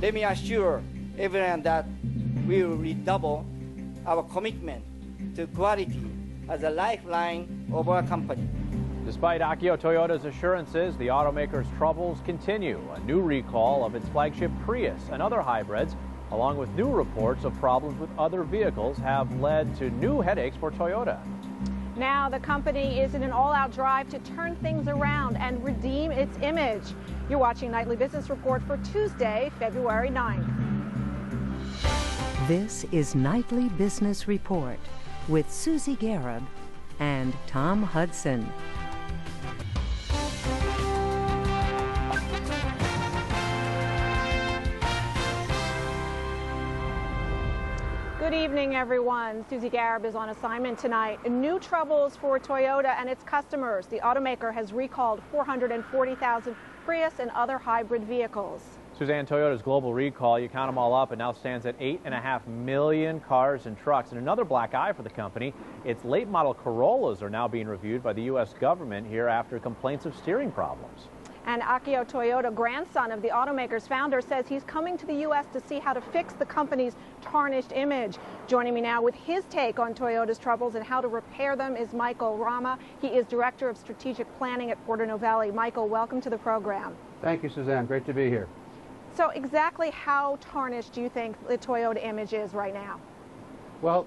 Let me assure everyone that we will redouble our commitment to quality as a lifeline of our company. Despite Akio Toyota's assurances, the automaker's troubles continue. A new recall of its flagship Prius and other hybrids, along with new reports of problems with other vehicles, have led to new headaches for Toyota. Now the company is in an all-out drive to turn things around and redeem its image. You're watching Nightly Business Report for Tuesday, February 9th. This is Nightly Business Report with Susie Garib and Tom Hudson. Good evening, everyone. Susie Garib is on assignment tonight. New troubles for Toyota and its customers. The automaker has recalled 440,000 Prius and other hybrid vehicles. Suzanne, Toyota's global recall, you count them all up, it now stands at 8.5 million cars and trucks. And another black eye for the company, its late model Corollas are now being reviewed by the U.S. government here after complaints of steering problems. And Akio Toyoda, grandson of the automaker's founder, says he's coming to the U.S. to see how to fix the company's tarnished image. Joining me now with his take on Toyota's troubles and how to repair them is Michael Ramah. He is Director of Strategic Planning at Porter Novelli. Michael, welcome to the program. Thank you, Suzanne. Great to be here. So exactly how tarnished do you think the Toyota image is right now? Well,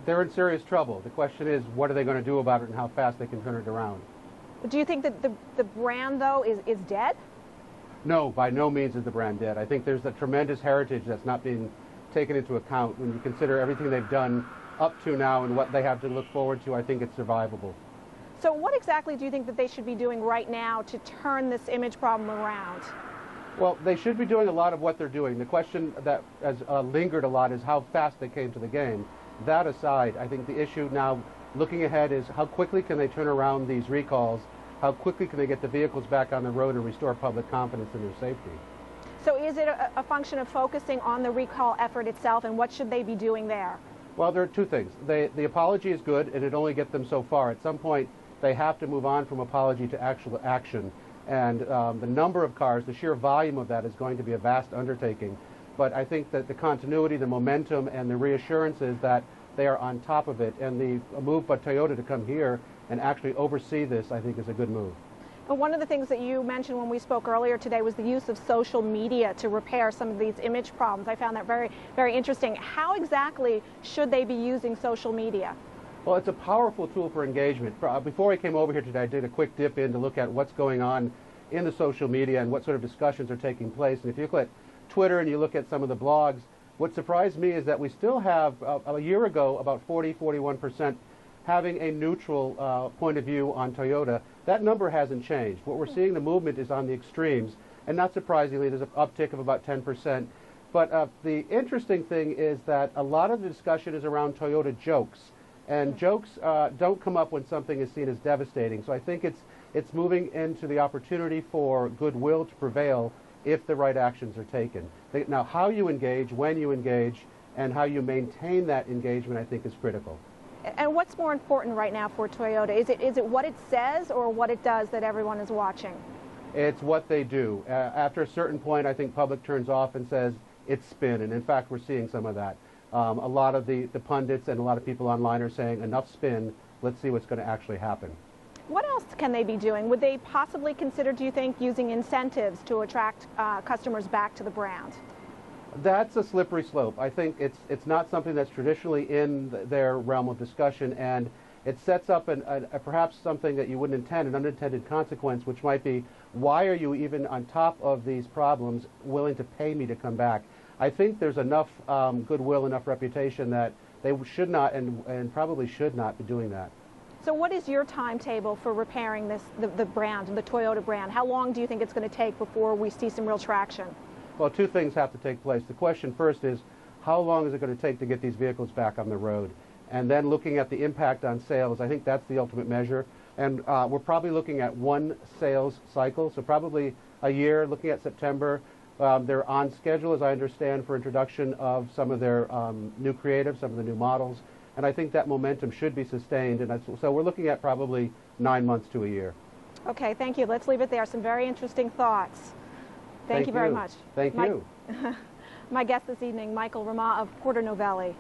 they're in serious trouble. The question is, what are they going to do about it and how fast they can turn it around? Do you think that the brand, though, is dead? No, by no means is the brand dead. I think there's a tremendous heritage that's not being taken into account. When you consider everything they've done up to now and what they have to look forward to, I think it's survivable. So what exactly do you think that they should be doing right now to turn this image problem around? Well, they should be doing a lot of what they're doing. The question that has lingered a lot is how fast they came to the game. That aside, I think the issue now looking ahead is how quickly can they turn around these recalls, how quickly can they get the vehicles back on the road and restore public confidence in their safety. So is it a function of focusing on the recall effort itself, and what should they be doing there? Well, there are two things. The apology is good, and it only gets them so far. At some point, they have to move on from apology to actual action. And the number of cars, the sheer volume of that is going to be a vast undertaking. But I think that the continuity, the momentum, and the reassurances that they are on top of it, and the move by Toyota to come here and actually oversee this, I think, is a good move. And one of the things that you mentioned when we spoke earlier today was the use of social media to repair some of these image problems. I found that very, very interesting. How exactly should they be using social media? Well, it's a powerful tool for engagement. Before I came over here today, I did a quick dip in to look at what's going on in the social media and what sort of discussions are taking place. And if you look at Twitter and you look at some of the blogs, what surprised me is that we still have, a year ago, about 41% having a neutral point of view on Toyota. That number hasn't changed. What we're seeing, the movement is on the extremes, and not surprisingly, there's an uptick of about 10%. But the interesting thing is that a lot of the discussion is around Toyota jokes, and jokes don't come up when something is seen as devastating. So I think it's moving into the opportunity for goodwill to prevail if the right actions are taken. Now, how you engage, when you engage, and how you maintain that engagement, I think, is critical. And what's more important right now for Toyota? Is it what it says or what it does that everyone is watching? It's what they do. After a certain point, I think public turns off and says it's spin, and in fact, we're seeing some of that. A lot of the pundits and a lot of people online are saying enough spin, let's see what's going to actually happen. What else can they be doing? Would they possibly consider, do you think, using incentives to attract customers back to the brand? That's a slippery slope. I think it's not something that's traditionally in their realm of discussion, and it sets up perhaps something that you wouldn't intend, an unintended consequence, which might be, why are you even on top of these problems willing to pay me to come back? I think there's enough goodwill, enough reputation that they should not and probably should not be doing that. So what is your timetable for repairing the brand, the Toyota brand? How long do you think it's going to take before we see some real traction? Well, two things have to take place. The question first is, how long is it going to take to get these vehicles back on the road? And then looking at the impact on sales, I think that's the ultimate measure. And we're probably looking at one sales cycle, so probably a year, looking at September. They're on schedule, as I understand, for introduction of some of their new creative, some of the new models. And I think that momentum should be sustained. And so we're looking at probably 9 months to a year. Okay, thank you. Let's leave it there. Some very interesting thoughts. Thank you very much. Thank you. My guest this evening, Michael Ramah of Porter Novelli.